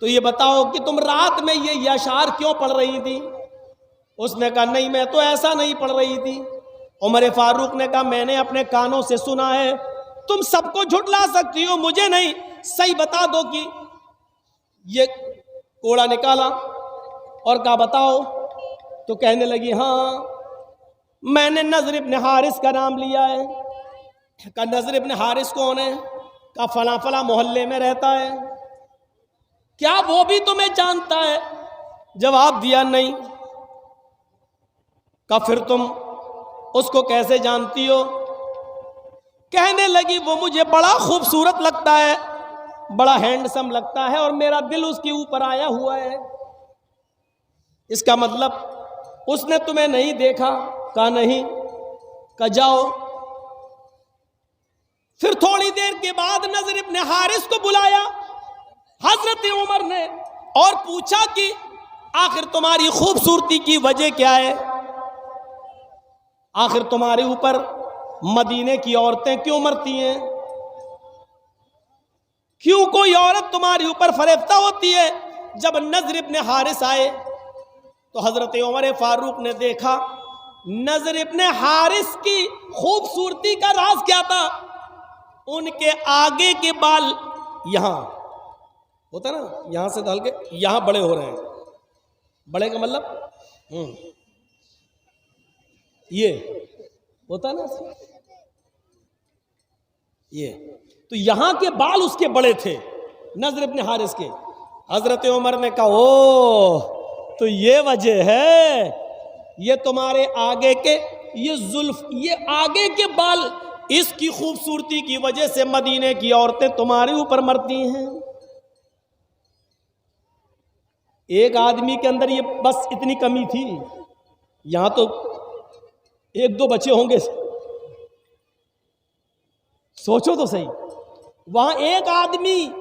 तो ये बताओ कि तुम रात में ये अशार क्यों पढ़ रही थी? उसने कहा नहीं, मैं तो ऐसा नहीं पढ़ रही थी। उमर फारूक ने कहा मैंने अपने कानों से सुना है। तुम सबको झुठला सकती हो, मुझे नहीं। सही बता दो कि ये कोड़ा निकाला और कहा बताओ। तो कहने लगी हाँ, मैंने नज़र इब्न हारिस का नाम लिया है। कहा नज़र इब्न हारिस कौन है? कहा फला फला मोहल्ले में रहता है। क्या वो भी तुम्हें जानता है? जवाब दिया नहीं। कहा फिर तुम उसको कैसे जानती हो? कहने लगी वो मुझे बड़ा खूबसूरत लगता है, बड़ा हैंडसम लगता है और मेरा दिल उसके ऊपर आया हुआ है। इसका मतलब उसने तुम्हें नहीं देखा? कहा नहीं। कहा जाओ। फिर थोड़ी देर के बाद नज़र इब्न हारिस को बुलाया हजरत उमर ने और पूछा कि आखिर तुम्हारी खूबसूरती की वजह क्या है? आखिर तुम्हारे ऊपर मदीने की औरतें क्यों मरती हैं? क्यों कोई औरत तुम्हारे ऊपर फरेफ्ता होती है? जब नज़र इब्न हारिस आए तो हजरत उमर फारूक ने देखा नज़र इब्न हारिस की खूबसूरती का राज क्या था? उनके आगे के बाल यहां होता ना, यहां से डाल के यहां बड़े हो रहे हैं। बड़े का मतलब ये होता ना, ये तो यहां के बाल उसके बड़े थे नज़र इब्न हारिस के। हजरत उमर ने कहा ओ तो ये वजह है, ये तुम्हारे आगे के ये जुल्फ, ये आगे के बाल, इसकी खूबसूरती की वजह से मदीने की औरतें तुम्हारे ऊपर मरती हैं। एक आदमी के अंदर ये बस इतनी कमी थी, यहां तो एक दो बच्चे होंगे। सोचो तो सही, वहां एक आदमी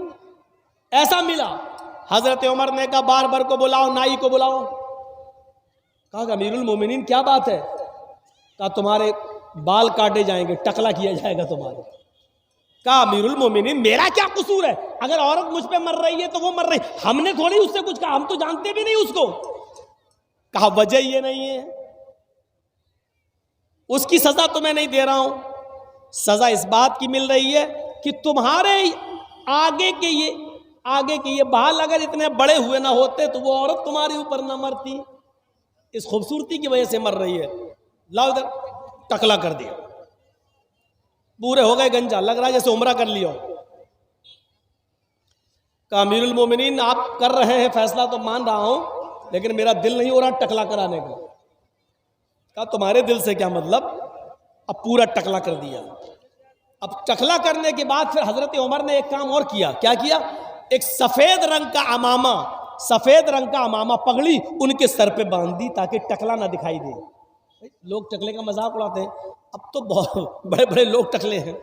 ऐसा मिला। हजरत उमर ने कहा बार को बुलाओ, नाई को बुलाओ। कहा अमीरुल मोमिनीन क्या बात है? कहा तुम्हारे बाल काटे जाएंगे, टकला किया जाएगा तुम्हारे। कहा अमीरुल मोमिनीन मेरा क्या कसूर है? अगर औरत मुझ पे मर रही है तो वो मर रही, हमने थोड़ी उससे कुछ कहा, हम तो जानते भी नहीं उसको। कहा वजह ये नहीं है, उसकी सजा तो मैं नहीं दे रहा हूं, सजा इस बात की मिल रही है कि तुम्हारे आगे के ये बाल अगर इतने बड़े हुए ना होते तो वो औरत तुम्हारे ऊपर ना मरती। इस खूबसूरती की वजह से मर रही है। लाओ इधर, टकला कर दिया, पूरे हो गए गंजा, लग रहा है जैसे उम्रा कर लिया। कहा अमीरुल मोमिनीन आप कर रहे हैं फैसला तो मान रहा हूं, लेकिन मेरा दिल नहीं हो रहा टकला कराने का। कहा तुम्हारे दिल से क्या मतलब? अब पूरा टकला कर दिया। अब टकला करने के बाद फिर हजरत उमर ने एक काम और किया। क्या किया? एक सफेद रंग का अमामा पगड़ी उनके सर पे बांध दी ताकि टकला ना दिखाई दे। लोग टकले का मजाक उड़ाते हैं, अब तो बहुत बड़े बड़े लोग टकले हैं।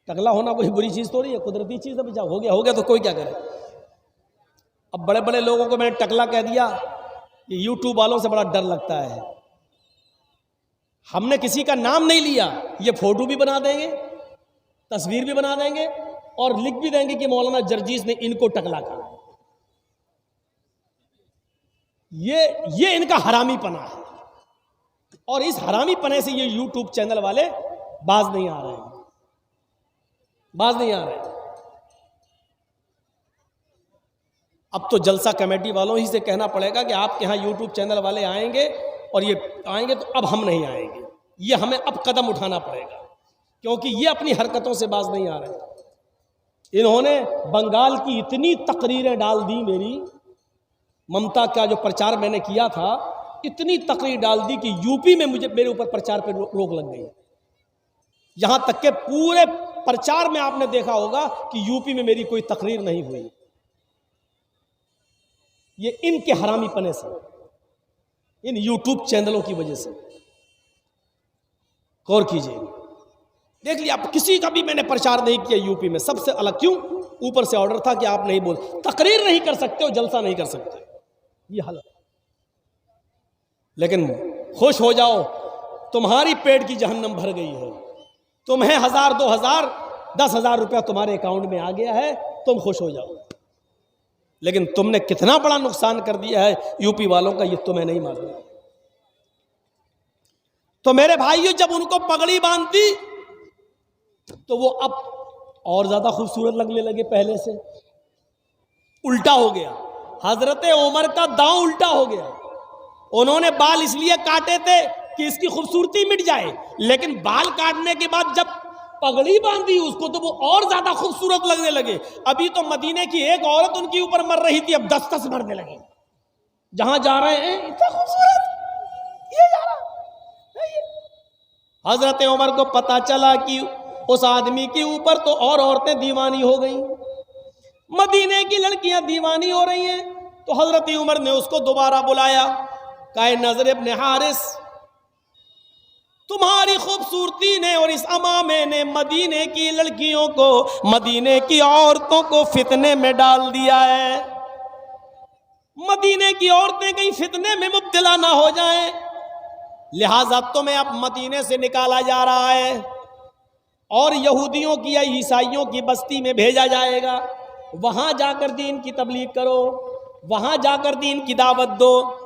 टकला होना कोई बुरी चीज थोड़ी है, कुदरती चीज है। हो गया तो कोई क्या करे। अब बड़े बड़े लोगों को मैंने टकला कह दिया, ये यूट्यूब वालों से बड़ा डर लगता है। हमने किसी का नाम नहीं लिया, ये फोटो भी बना देंगे, तस्वीर भी बना देंगे और लिख भी देंगे कि मौलाना जर्जीस ने इनको टकला कहा। ये इनका हरामीपना है और इस हरामीपने से ये यूट्यूब चैनल वाले बाज नहीं आ रहे। अब तो जलसा कमेटी वालों ही से कहना पड़ेगा कि आपके यहाँ यूट्यूब चैनल वाले आएंगे और ये आएंगे तो अब हम नहीं आएंगे। ये हमें अब कदम उठाना पड़ेगा क्योंकि ये अपनी हरकतों से बाज नहीं आ रहे। इन्होंने बंगाल की इतनी तकरीरें डाल दी, मेरी ममता का जो प्रचार मैंने किया था, इतनी तकरीर डाल दी कि यूपी में मेरे ऊपर प्रचार पे रोक लग गई। यहां तक के पूरे प्रचार में आपने देखा होगा कि यूपी में मेरी कोई तकरीर नहीं हुई। ये इनके हरामीपने से, इन यूट्यूब चैनलों की वजह से। गौर कीजिए, देख लिया, आप किसी का भी मैंने प्रचार नहीं किया यूपी में, सबसे अलग। क्यों? ऊपर से ऑर्डर था कि आप नहीं बोल, तकरीर नहीं कर सकते हो, जलसा नहीं कर सकते, ये हालत। लेकिन खुश हो जाओ, तुम्हारी पेट की जहन्नम भर गई है। तुम्हें 1000 2000 10,000 रुपया तुम्हारे अकाउंट में आ गया है, तुम खुश हो जाओ। लेकिन तुमने कितना बड़ा नुकसान कर दिया है यूपी वालों का, ये तुम्हें नहीं मालूम। तो मेरे भाइयों, जब उनको पगड़ी बांधती तो वो अब और ज्यादा खूबसूरत लगने लगे पहले से। उल्टा हो गया, हजरत उमर का दांव उल्टा हो गया। उन्होंने बाल इसलिए काटे थे कि इसकी खूबसूरती मिट जाए, लेकिन बाल काटने के बाद जब पगड़ी बांधी उसको तो वो और ज्यादा खूबसूरत लगने लगे। अभी तो मदीने की एक औरत उनके ऊपर मर रही थी, अब 10-10 मरने लगे। जहां जा रहे हैं इतना खूबसूरत, ये जा रहा है। हजरत उमर को पता चला कि उस आदमी के ऊपर तो और औरतें दीवानी हो गई, मदीने की लड़कियां दीवानी हो रही हैं। तो हजरत उमर ने उसको दोबारा बुलाया, कहा नजर इब्न हारिस, तुम्हारी खूबसूरती ने और इस अमामे ने मदीने की लड़कियों को, मदीने की औरतों को फितने में डाल दिया है। मदीने की औरतें कहीं फितने में मुब्तला ना हो जाएं, लिहाजा तुम्हें अब मदीने से निकाला जा रहा है और यहूदियों की या ईसाइयों की बस्ती में भेजा जाएगा। वहां जाकर दीन की तबलीग करो, वहां जाकर दीन की दावत दो।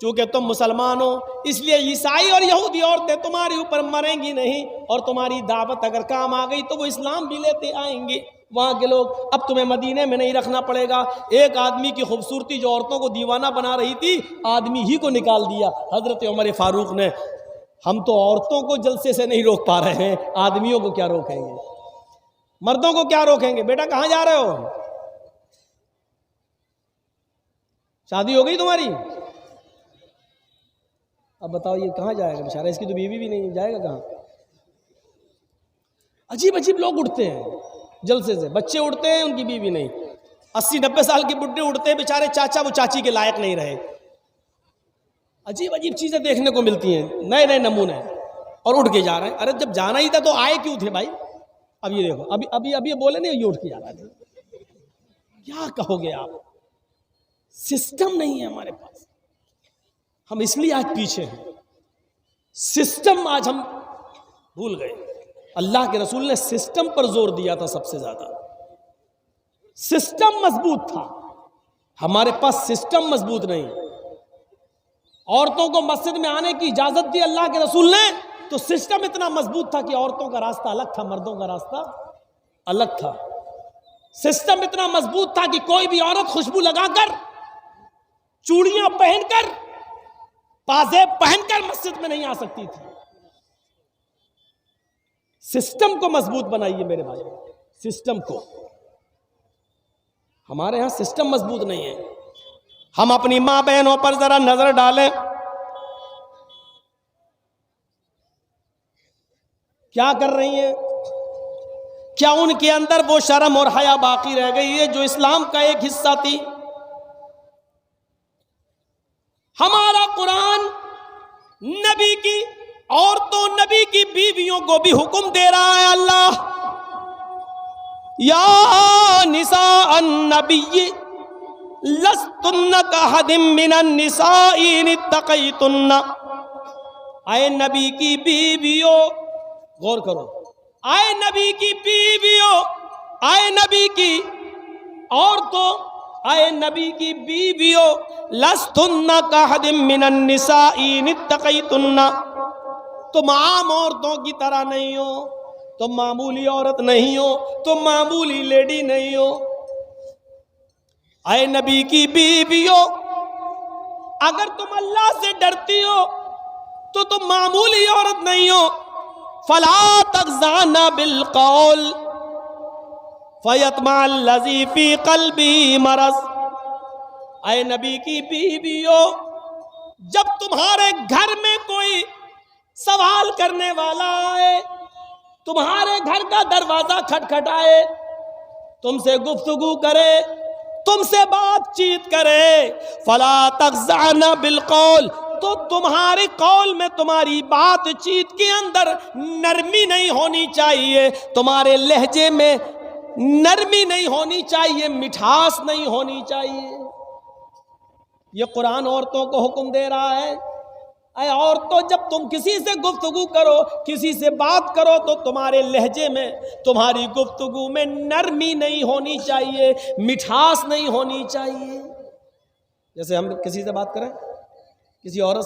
चूंकि तुम मुसलमान हो, इसलिए ईसाई और यहूदी औरतें तुम्हारे ऊपर मरेंगी नहीं, और तुम्हारी दावत अगर काम आ गई तो वो इस्लाम भी लेते आएंगे वहां के लोग। अब तुम्हें मदीने में नहीं रखना पड़ेगा। एक आदमी की खूबसूरती जो औरतों को दीवाना बना रही थी, आदमी ही को निकाल दिया हजरत उमर फारूक ने। हम तो औरतों को जलसे से नहीं रोक पा रहे हैं, आदमियों को क्या रोकेंगे, मर्दों को क्या रोकेंगे। बेटा कहां जा रहे हो, शादी हो गई तुम्हारी? अब बताओ ये कहाँ जाएगा बेचारा, इसकी तो बीवी भी नहीं, जाएगा कहाँ। अजीब अजीब लोग उठते हैं जलसे से, बच्चे उठते हैं उनकी बीवी नहीं, 80-90 साल के बुढ़े उठते हैं बेचारे, चाचा वो चाची के लायक नहीं रहे। अजीब अजीब चीजें देखने को मिलती हैं, नए नए नमूने, और उठ के जा रहे हैं। अरे जब जाना ही था तो आए क्यों थे भाई। अब ये देखो, अभी अभी अभी बोले नहीं, ये उठ के जा रहा है। क्या कहोगे आप, सिस्टम नहीं है हमारे पास, हम इसलिए आज पीछे हैं। सिस्टम आज हम भूल गए। अल्लाह के रसूल ने सिस्टम पर जोर दिया था सबसे ज्यादा। सिस्टम मजबूत था, हमारे पास सिस्टम मजबूत नहीं। औरतों को मस्जिद में आने की इजाजत दी अल्लाह के रसूल ने, तो सिस्टम इतना मजबूत था कि औरतों का रास्ता अलग था, मर्दों का रास्ता अलग था। सिस्टम इतना मजबूत था कि कोई भी औरत खुशबू लगाकर, चूड़ियां पहनकर, पाजेब पहनकर मस्जिद में नहीं आ सकती थी। सिस्टम को मजबूत बनाइए मेरे भाई, सिस्टम को। हमारे यहां सिस्टम मजबूत नहीं है। हम अपनी मां बहनों पर जरा नजर डालें, क्या कर रही हैं? क्या उनके अंदर वो शर्म और हया बाकी रह गई है जो इस्लाम का एक हिस्सा थी? हमारा कुरान नबी की औरतों, नबी की बीवियों को भी हुक्म दे रहा है। अल्लाह, या निसा अन्नबी लस्तुन्ना कहदिम मिनन निसाई इन इत्तक़ैतुन्ना। आए नबी की बीवियों, गौर करो, आए नबी की बीवियों, आए नबी की औरतों, आए नबी की बीवियों, लस्तुन्ना कहदिम मिनन निसाई इन इत्तक़ैतुन्ना। तुम आम औरतों की तरह नहीं हो, तुम मामूली औरत नहीं हो, तुम मामूली लेडी नहीं हो। आए नबी की बीवियों, अगर तुम अल्लाह से डरती हो तो तुम मामूली औरत नहीं हो। फला तग़ज़ाना बिल क़ौल फ़यत्मअ लज़ी फ़ी क़ल्बिही मरज़। आए नबी की बीवियों, जब तुम्हारे घर में कोई सवाल करने वाला आए, तुम्हारे घर का दरवाजा खटखटाए, तुमसे गुफ्तगू करे, तुमसे बातचीत करे, फला तग़ज़ाना बिल क़ौल, तो तुम्हारे कौल में, तुम्हारी बातचीत के अंदर नरमी नहीं होनी चाहिए, तुम्हारे लहजे में नरमी नहीं होनी चाहिए, मिठास नहीं होनी चाहिए। ये कुरान औरतों को हुक्म दे रहा है। अरे और तो जब तुम किसी से गुफ्तगू करो, किसी से बात करो, तो तुम्हारे लहजे में, तुम्हारी गुफ्तगू में नरमी नहीं होनी चाहिए, मिठास नहीं होनी चाहिए। जैसे हम किसी से बात करें, किसी औरत